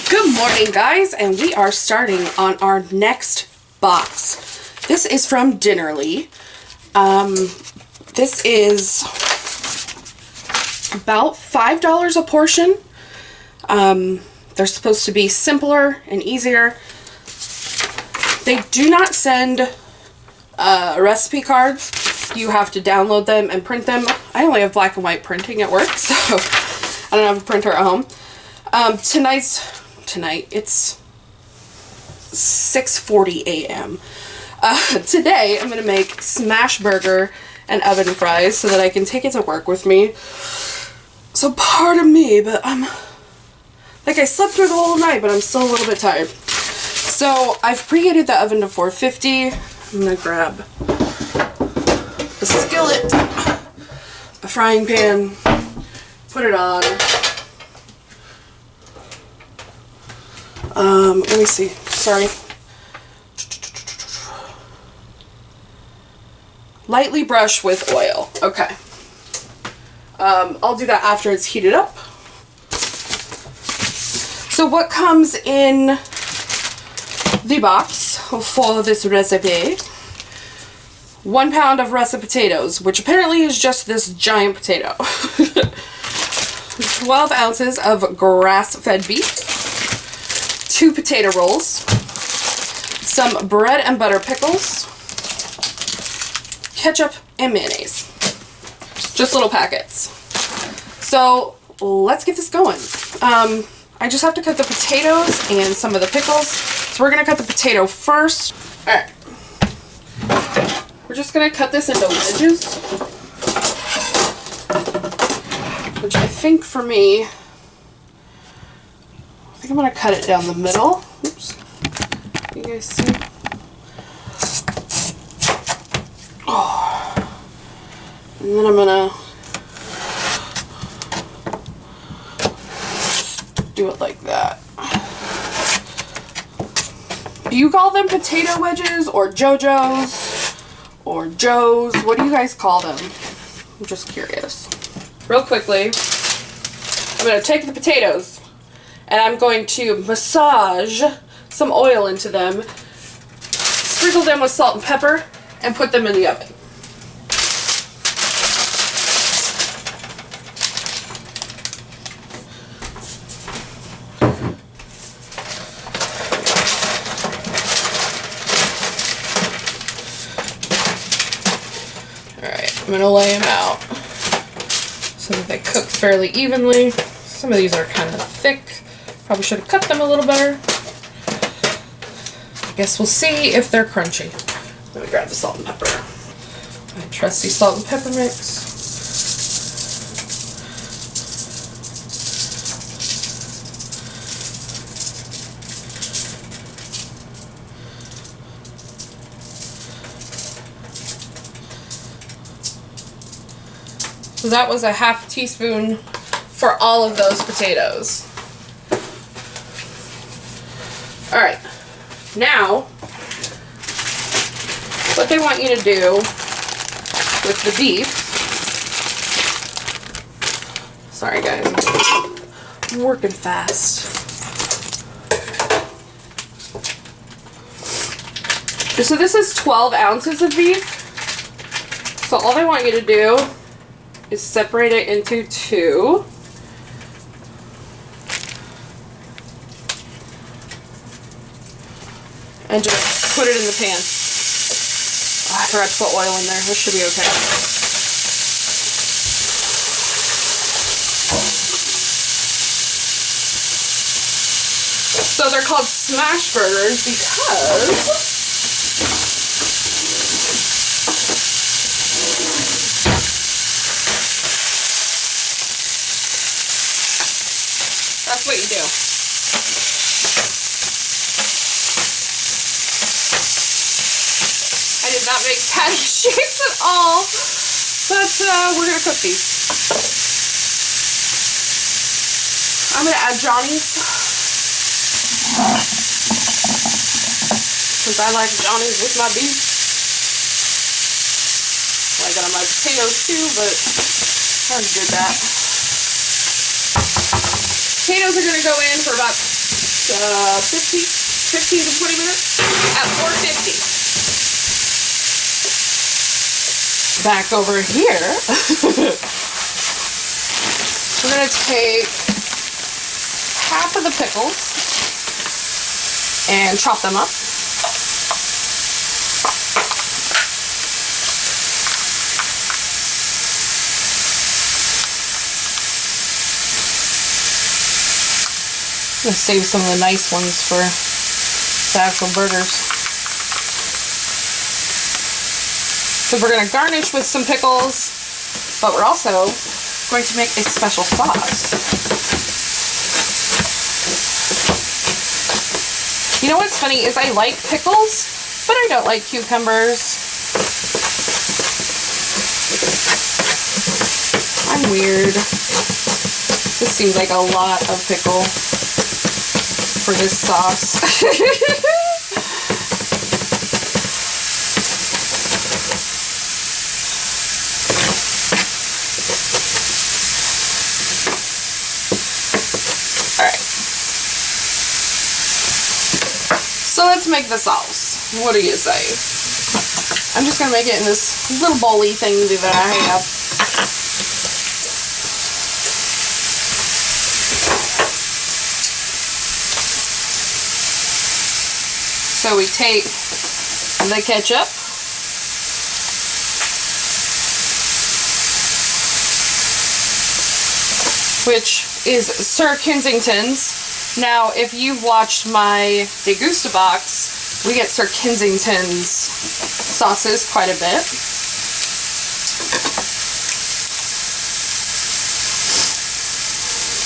Good morning, guys, and we are starting on our next box. This is from Dinnerly. This is about $5 a portion. They're supposed to be simpler and easier. They do not send recipe cards. You have to download them and print them. I only have black and white printing at work, so I don't have a printer at home. Tonight, it's 6:40 a.m. Today, I'm going to make Smashburger and oven fries so that I can take it to work with me. So pardon me, but I slept through the whole night, but I'm still a little bit tired. So I've preheated the oven to 450. I'm going to grab a skillet, a frying pan, put it on. Let me see. Sorry. Lightly brush with oil. Okay. I'll do that after it's heated up. So what comes in the box for this recipe? 1 pound of russet potatoes, which apparently is just this giant potato. 12 ounces of grass-fed beef. 2 potato rolls, some bread and butter pickles, ketchup, and mayonnaise. Just little packets. So let's get this going. I just have to cut the potatoes and some of the pickles. So we're going to cut the potato first. Alright. We're just going to cut this into wedges. Which I think for me, I think I'm going to cut it down the middle. Oops. You guys see? Oh. And then I'm going to do it like that. Do you call them potato wedges or JoJo's or Joe's? What do you guys call them? I'm just curious. Real quickly, I'm going to take the potatoes and I'm going to massage some oil into them, sprinkle them with salt and pepper, and put them in the oven. Alright, I'm going to lay them out so that they cook fairly evenly. Some of these are kind of thick. Probably should have cut them a little better. I guess we'll see if they're crunchy. Let me grab the salt and pepper. My trusty salt and pepper mix. So that was a half teaspoon for all of those potatoes. Alright, now, what they want you to do with the beef, sorry guys, I'm working fast. So this is 12 ounces of beef, so all they want you to do is separate it into 2. And just put it in the pan. Oh, I forgot to put oil in there. This should be okay. So they're called Smashburgers because that's what you do. I did not make patty shapes at all, but we're going to cook these. I'm going to add Johnny's, because I like Johnny's with my beef. Well, I got on my potatoes too, but I already did that. Potatoes are going to go in for about 15 to 20 minutes at 450. Back over here, we're going to take half of the pickles and chop them up. I'm going to save some of the nice ones for the actual burgers. So we're going to garnish with some pickles, but we're also going to make a special sauce. You know what's funny is I like pickles, but I don't like cucumbers. I'm weird. This seems like a lot of pickle for this sauce. Alright. So let's make the sauce. What do you say? I'm just going to make it in this little bowl-y thing that I have. So we take the ketchup, which is Sir Kensington's. Now, if you've watched my Degusta box, we get Sir Kensington's sauces quite a bit.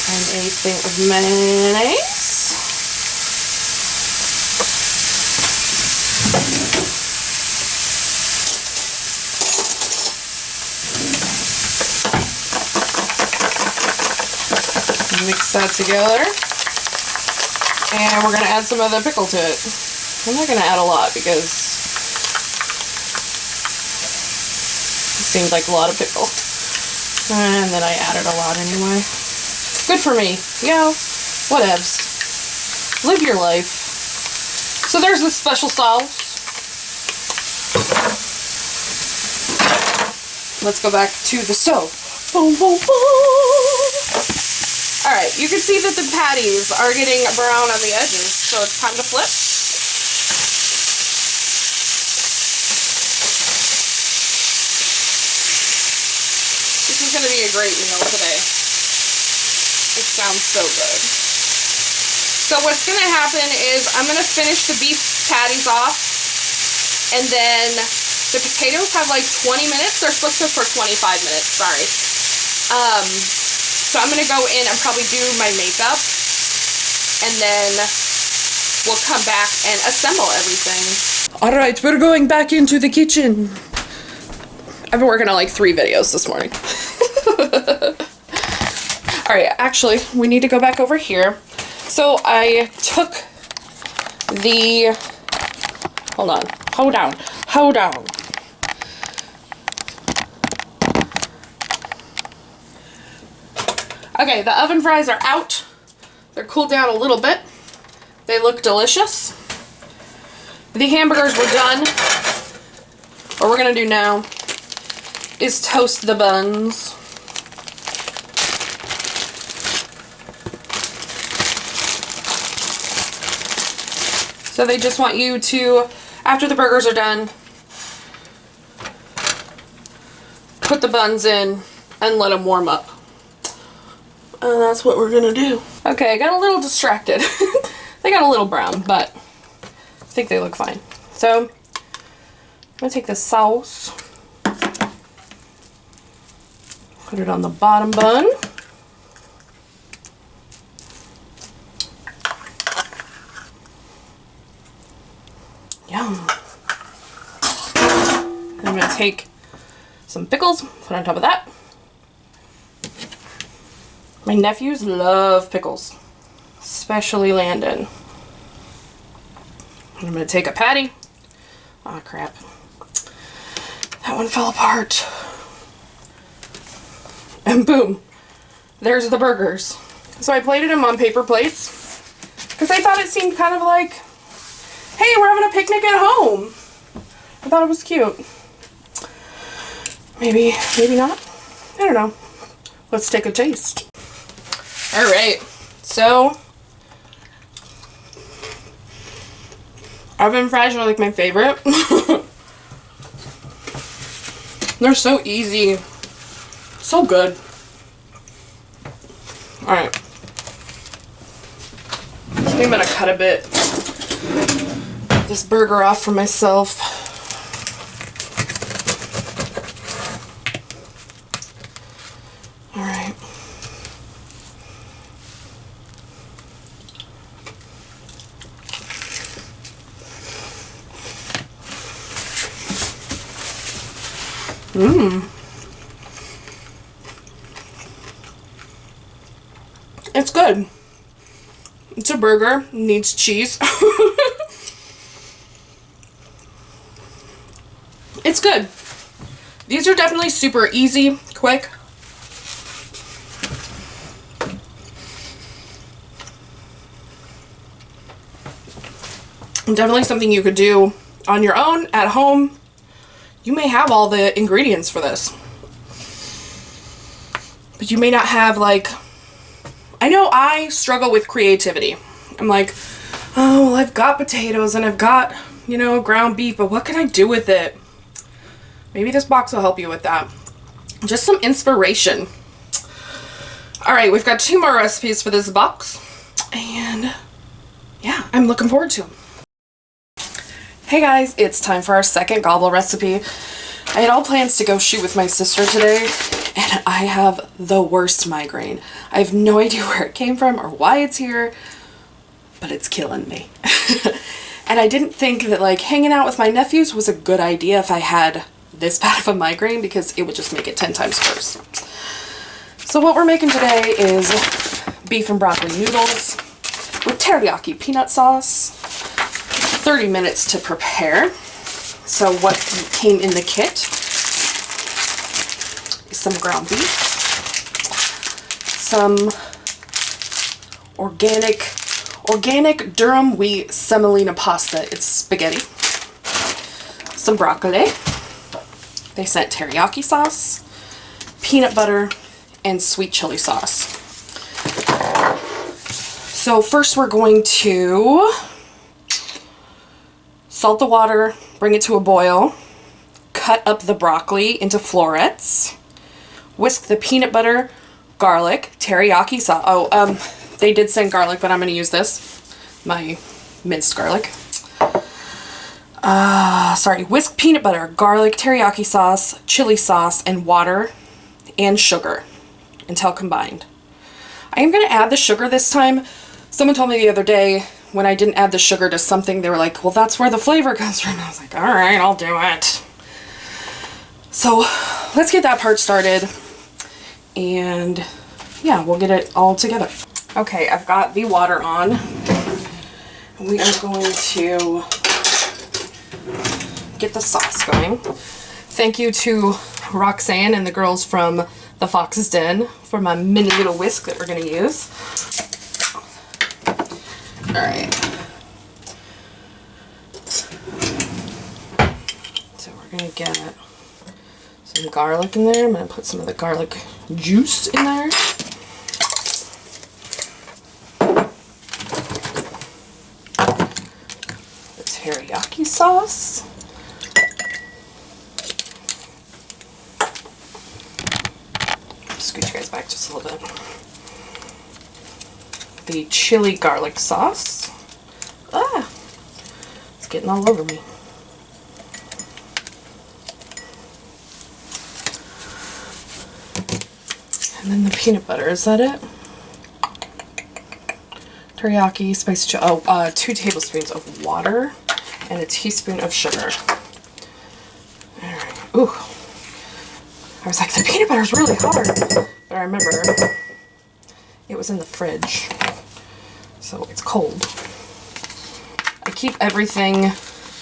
And a thing of mayonnaise. Mix that together, and we're going to add some of the pickle to it. I'm not going to add a lot because it seems like a lot of pickle, and then I added a lot anyway. Good for me, you know, whatevs. Live your life. So there's this special sauce. Let's go back to the stove. Boom, boom, boom. Alright, you can see that the patties are getting brown on the edges, so it's time to flip. This is going to be a great meal today. It sounds so good. So what's going to happen is I'm going to finish the beef patties off, and then the potatoes have like 20 minutes. They're supposed to cook for 25 minutes, sorry. So I'm going to go in and probably do my makeup, and then we'll come back and assemble everything. Alright, we're going back into the kitchen. I've been working on like 3 videos this morning. Alright, actually, we need to go back over here. So I took the... Hold on. Hold on. Okay, the oven fries are out. They're cooled down a little bit. They look delicious. The hamburgers were done. What we're going to do now is toast the buns. So they just want you to, after the burgers are done, put the buns in and let them warm up. And that's what we're gonna do. Okay, I got a little distracted. They got a little brown, but I think they look fine. So, I'm gonna take the sauce, put it on the bottom bun. Yum. I'm gonna take some pickles, put on top of that. My nephews love pickles, especially Landon. And I'm going to take a patty. Oh crap. That one fell apart. And boom, there's the burgers. So I plated them on paper plates Because I thought it seemed kind of like, hey, we're having a picnic at home. I thought it was cute. Maybe not. I don't know. Let's take a taste. All right, so oven fries are like my favorite. They're so easy, so good. All right, I think I'm gonna cut a bit of this burger off for myself. All right. It's good. It's a burger. It needs cheese. It's good. These are definitely super easy, quick. Definitely something you could do on your own at home. You may have all the ingredients for this, but you may not have, like, I know I struggle with creativity. I'm like, oh, well, I've got potatoes and I've got, you know, ground beef, but what can I do with it? Maybe this box will help you with that. Just some inspiration. All right, we've got 2 more recipes for this box, and yeah, I'm looking forward to them. Hey guys, it's time for our second gobble recipe. I had all plans to go shoot with my sister today, and I have the worst migraine. I have no idea where it came from or why it's here, but it's killing me. And I didn't think that, like, hanging out with my nephews was a good idea if I had this bad of a migraine, because it would just make it 10 times worse. So what we're making today is beef and broccoli noodles with teriyaki peanut sauce. 30 minutes to prepare. So what came in the kit is some ground beef, some organic Durham wheat semolina pasta. It's spaghetti. Some broccoli. They sent teriyaki sauce, peanut butter, and sweet chili sauce. So first we're going to salt the water, bring it to a boil, cut up the broccoli into florets, whisk the peanut butter, garlic, teriyaki sauce. Oh, they did send garlic, but I'm going to use this, my minced garlic. Whisk peanut butter, garlic, teriyaki sauce, chili sauce, and water and sugar until combined. I am going to add the sugar this time. Someone told me the other day, when I didn't add the sugar to something, they were like, well, that's where the flavor comes from. I was like, all right, I'll do it. So let's get that part started, and yeah, we'll get it all together. Okay, I've got the water on. We are going to get the sauce going. Thank you to Roxanne and the girls from the Fox's Den for my mini little whisk that we're going to use. All right. So we're going to get some garlic in there. I'm going to put some of the garlic juice in there. The teriyaki sauce. Scoot you guys back just a little bit. The chili garlic sauce. Ah, it's getting all over me. And then the peanut butter, is that it? Teriyaki, spicy, 2 tablespoons of water and a teaspoon of sugar. Alright, ooh. I was like, the peanut butter's really hard. But I remember it was in the fridge, so it's cold. I keep everything,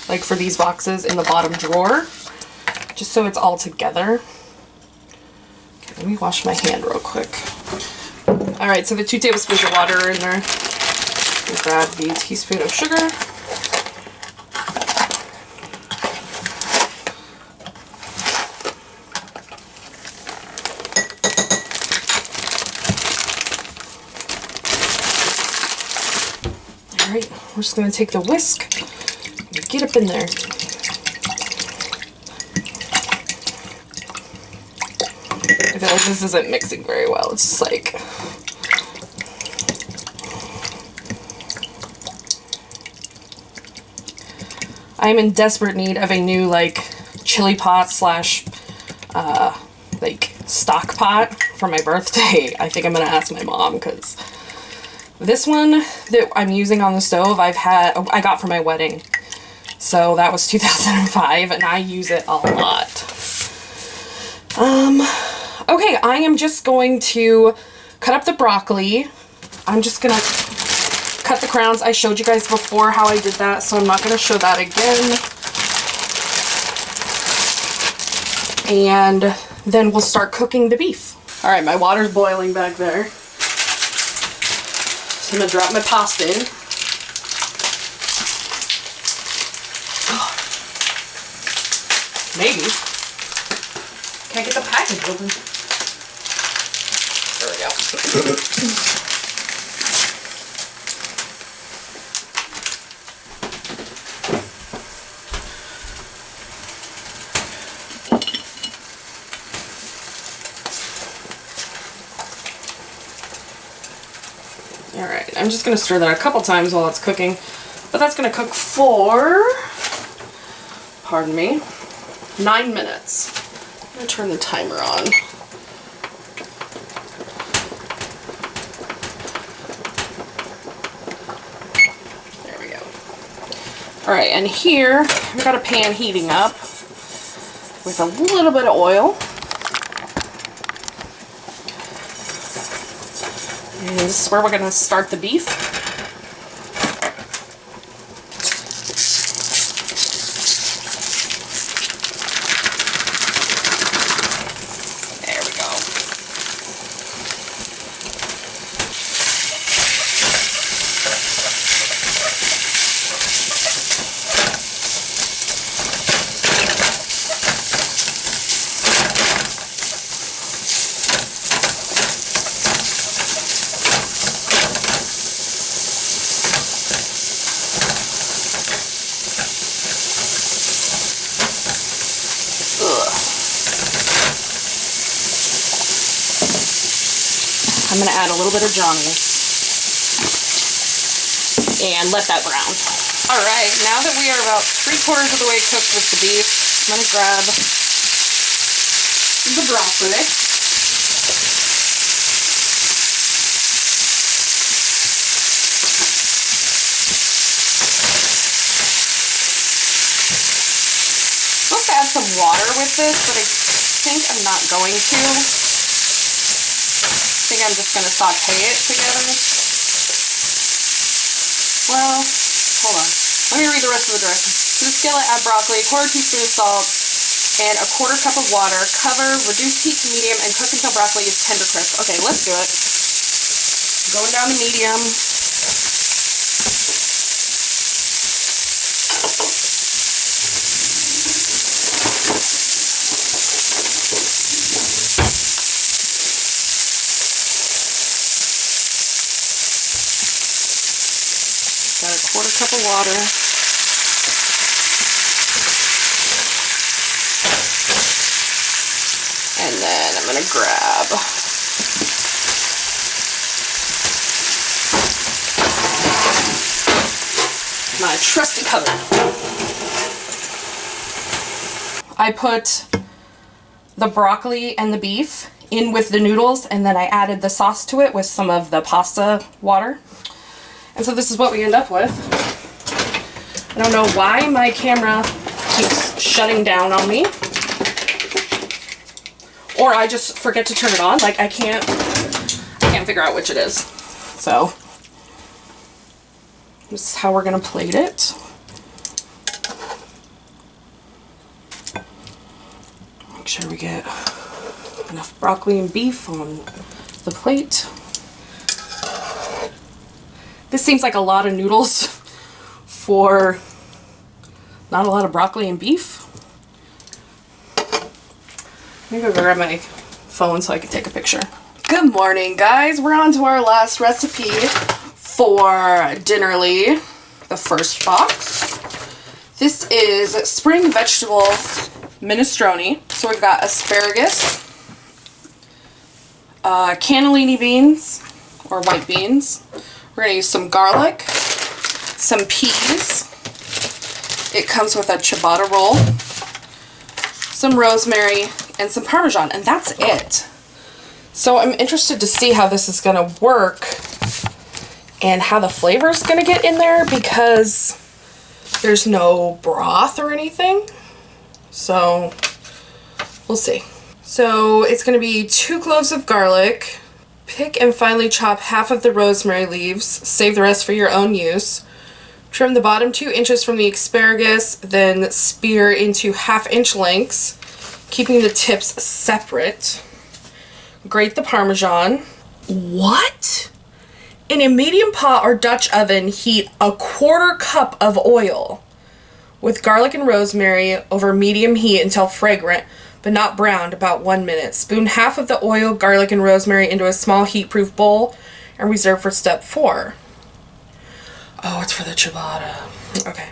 like for these boxes, in the bottom drawer, just so it's all together. Okay, let me wash my hand real quick. Alright, so the 2 tablespoons of water are in there. Grab the teaspoon of sugar. All right, we're just gonna take the whisk and get up in there. I feel like this isn't mixing very well. It's just like, I'm in desperate need of a new like chili pot slash like stock pot for my birthday. I think I'm gonna ask my mom, because this one that I'm using on the stove I got for my wedding. So that was 2005 and I use it a lot. Okay, I am just going to cut up the broccoli. I'm just gonna cut the crowns. I showed you guys before how I did that, so I'm not gonna show that again. And then we'll start cooking the beef. All right, my water's boiling back there. So I'm gonna drop my pasta in. Maybe. Can't get the package open. There we go. All right, I'm just gonna stir that a couple times while it's cooking, but that's gonna cook for, pardon me, 9 minutes. I'm gonna turn the timer on. There we go. All right, and here I've got a pan heating up with a little bit of oil. And this is where we're gonna start the beef. There we go. I'm going to add a little bit of Johnny's and let that brown. All right, now that we are about 3/4 of the way cooked with the beef, I'm going to grab the broccoli. I'm supposed to add some water with this, but I think I'm not going to. I think I'm just going to saute it together. Well, hold on. Let me read the rest of the directions. To the skillet, add broccoli, 1/4 teaspoon of salt, and a 1/4 cup of water. Cover, reduce heat to medium, and cook until broccoli is tender crisp. Okay, let's do it. Going down to medium. Got a 1/4 cup of water. And then I'm going to grab my trusty cover. I put the broccoli and the beef in with the noodles, and then I added the sauce to it with some of the pasta water. And so this is what we end up with. I don't know why my camera keeps shutting down on me. Or I just forget to turn it on. Like I can't figure out which it is. So this is how we're gonna plate it. Make sure we get enough broccoli and beef on the plate. This seems like a lot of noodles for not a lot of broccoli and beef. Maybe I'll grab my phone so I can take a picture. Good morning, guys. We're on to our last recipe for Dinnerly, the first box. This is spring vegetable minestrone. So we've got asparagus, cannellini beans, or white beans. We're going to use some garlic, some peas. It comes with a ciabatta roll, some rosemary, and some Parmesan, and that's it. So I'm interested to see how this is going to work and how the flavor is going to get in there because there's no broth or anything. So we'll see. So it's going to be 2 cloves of garlic. Pick and finely chop half of the rosemary leaves. Save the rest for your own use. Trim the bottom 2 inches from the asparagus, then spear into 1/2-inch lengths, keeping the tips separate. Grate the Parmesan. What? In a medium pot or Dutch oven, heat 1/4 cup of oil with garlic and rosemary over medium heat until fragrant, but not browned, about 1 minute. Spoon half of the oil, garlic, and rosemary into a small heat-proof bowl and reserve for step 4. Oh, it's for the ciabatta. Okay.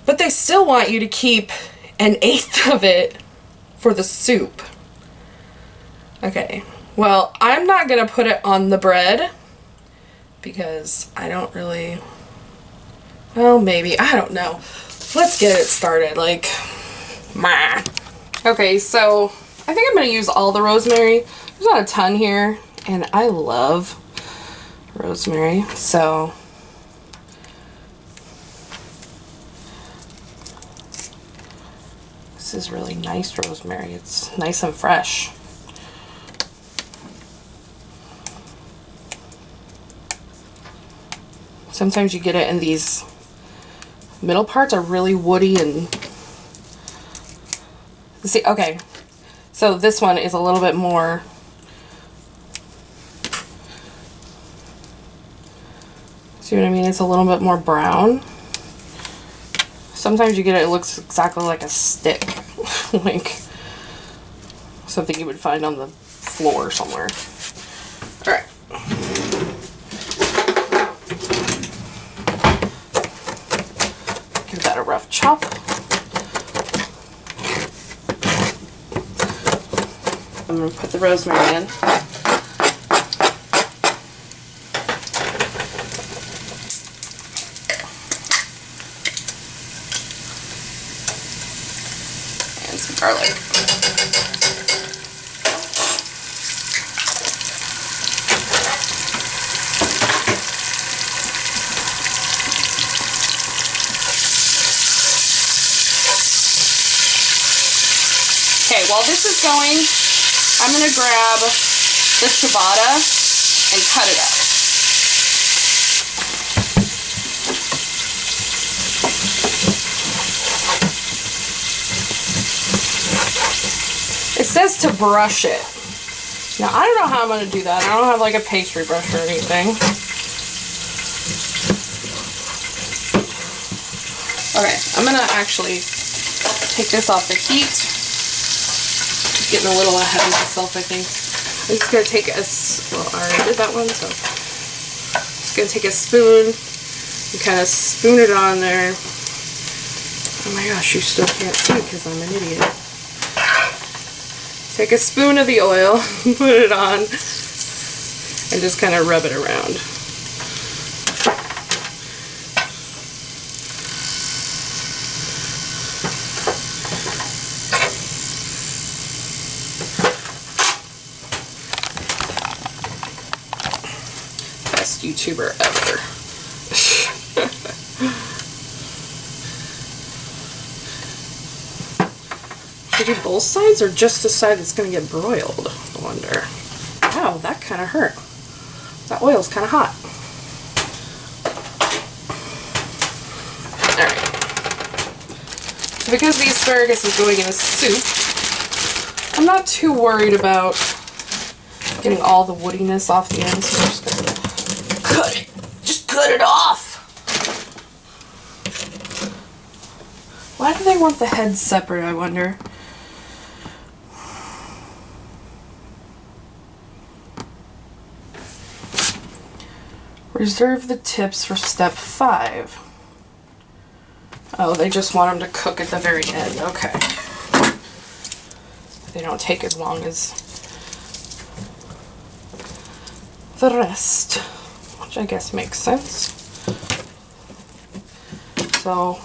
But they still want you to keep 1/8 of it for the soup. Okay. Well, I'm not going to put it on the bread because I don't really... Well, maybe. I don't know. Let's get it started. Like, meh. Okay, so I think I'm going to use all the rosemary. There's not a ton here, and I love rosemary, so this is really nice rosemary. It's nice and fresh. Sometimes you get it in these middle parts are really woody and see, okay, so this one is a little bit more see what I mean? It's a little bit more brown. Sometimes you get it, it looks exactly like a stick. Like something you would find on the floor somewhere. Alright. Give that a rough chop. I'm going to put the rosemary in. Garlic. Okay, while this is going, I'm going to grab the ciabatta and cut it up. It says to brush it. Now, I don't know how I'm going to do that. I don't have like a pastry brush or anything. Okay, I'm going to actually take this off the heat. Getting a little ahead of myself, I think. I'm just going to take well, I already did that one, so. Just going to take a spoon and kind of spoon it on there. Oh my gosh, you still can't see because I'm an idiot. Take a spoon of the oil, put it on, and just kind of rub it around. Best YouTuber ever. Should I do both sides or just the side that's going to get broiled? I wonder. Wow, that kind of hurt. That oil's kind of hot. Alright. So because the asparagus is going in a soup, I'm not too worried about getting all the woodiness off the end, so I'm just going to cut it off. Why do they want the heads separate, I wonder? Reserve the tips for step 5. Oh, they just want them to cook at the very end. Okay. They don't take as long as the rest, which I guess makes sense. So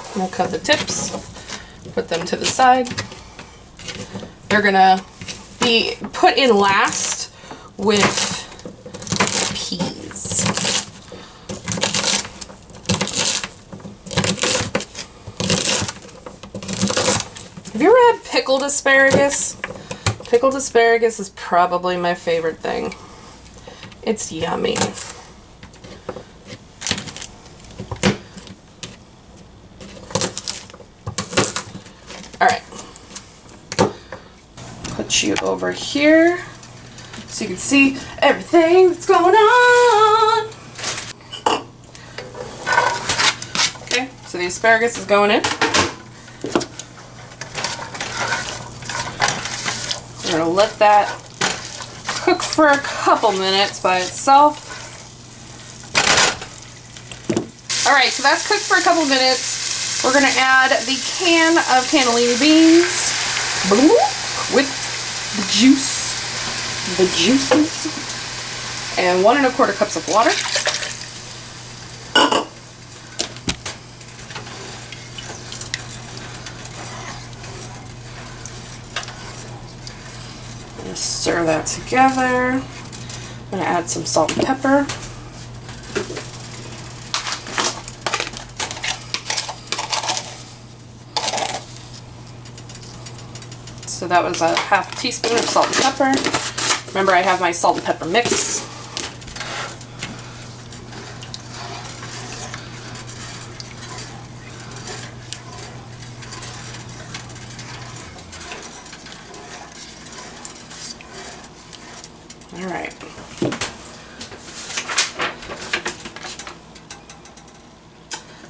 I'm gonna cut the tips, put them to the side. They're gonna be put in last with peas. Have you ever had pickled asparagus? Pickled asparagus is probably my favorite thing. It's yummy. Alright. Put you over here so you can see everything that's going on. Okay, so the asparagus is going in. We're going to let that cook for a couple minutes by itself. Alright, so that's cooked for a couple minutes. We're going to add the can of cannellini beans with the juices, and 1 1/4 cups of water. Stir that together. I'm going to add some salt and pepper. So that was a 1/2 teaspoon of salt and pepper. Remember, I have my salt and pepper mix. All right.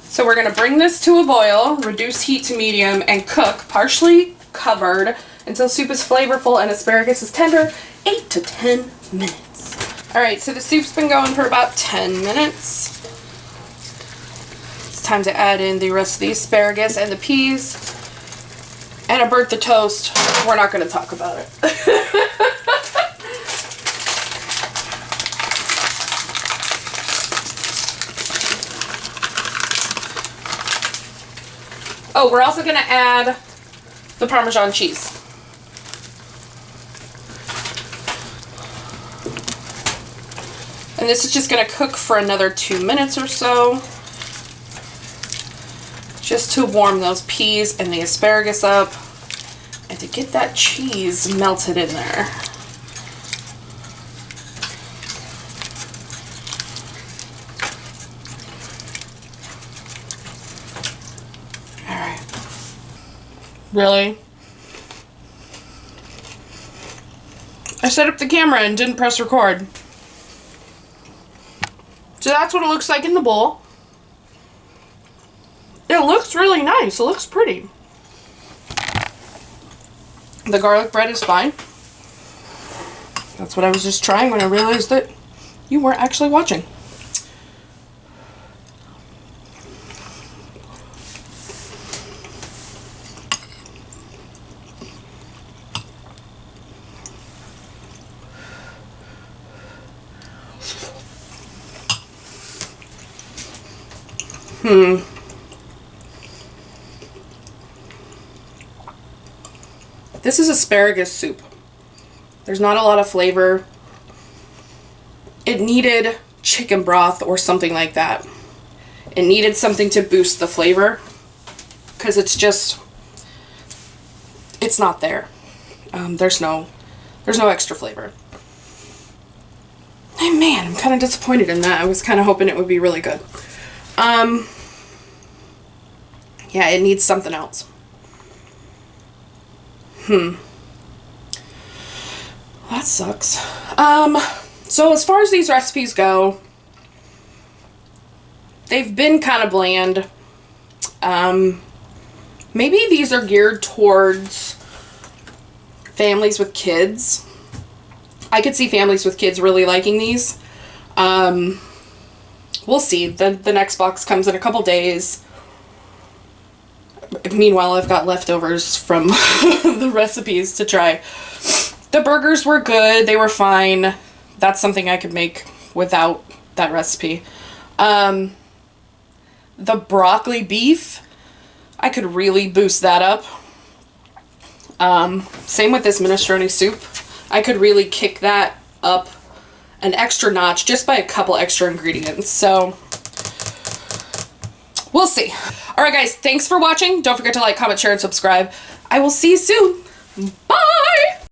So we're going to bring this to a boil, reduce heat to medium, and cook, partially covered, until soup is flavorful and asparagus is tender, 8 to 10 minutes. All right, so the soup's been going for about 10 minutes. It's time to add in the rest of the asparagus and the peas. And I burnt the toast. We're not going to talk about it. Oh, we're also going to add the Parmesan cheese. And this is just going to cook for another 2 minutes or so, just to warm those peas and the asparagus up and to get that cheese melted in there. Really? I set up the camera and didn't press record. So that's what it looks like in the bowl. It looks really nice. It looks pretty. The garlic bread is fine. That's what I was just trying when I realized that you weren't actually watching. This is asparagus soup. There's not a lot of flavor. It needed chicken broth or something like that. It needed something to boost the flavor, because it's not there. There's no extra flavor. And man, I'm kind of disappointed in that. I was kind of hoping it would be really good. Yeah, it needs something else. That sucks. So as far as these recipes go, they've been kind of bland. Maybe these are geared towards families with kids. I could see families with kids really liking these. We'll see. The next box comes in a couple days. Meanwhile, I've got leftovers from the recipes to try. The burgers were good. They were fine. That's something I could make without that recipe. The broccoli beef, I could really boost that up. Same with this minestrone soup. I could really kick that up an extra notch just by a couple extra ingredients. So we'll see. All right, guys, thanks for watching. Don't forget to like, comment, share, and subscribe. I will see you soon. Bye.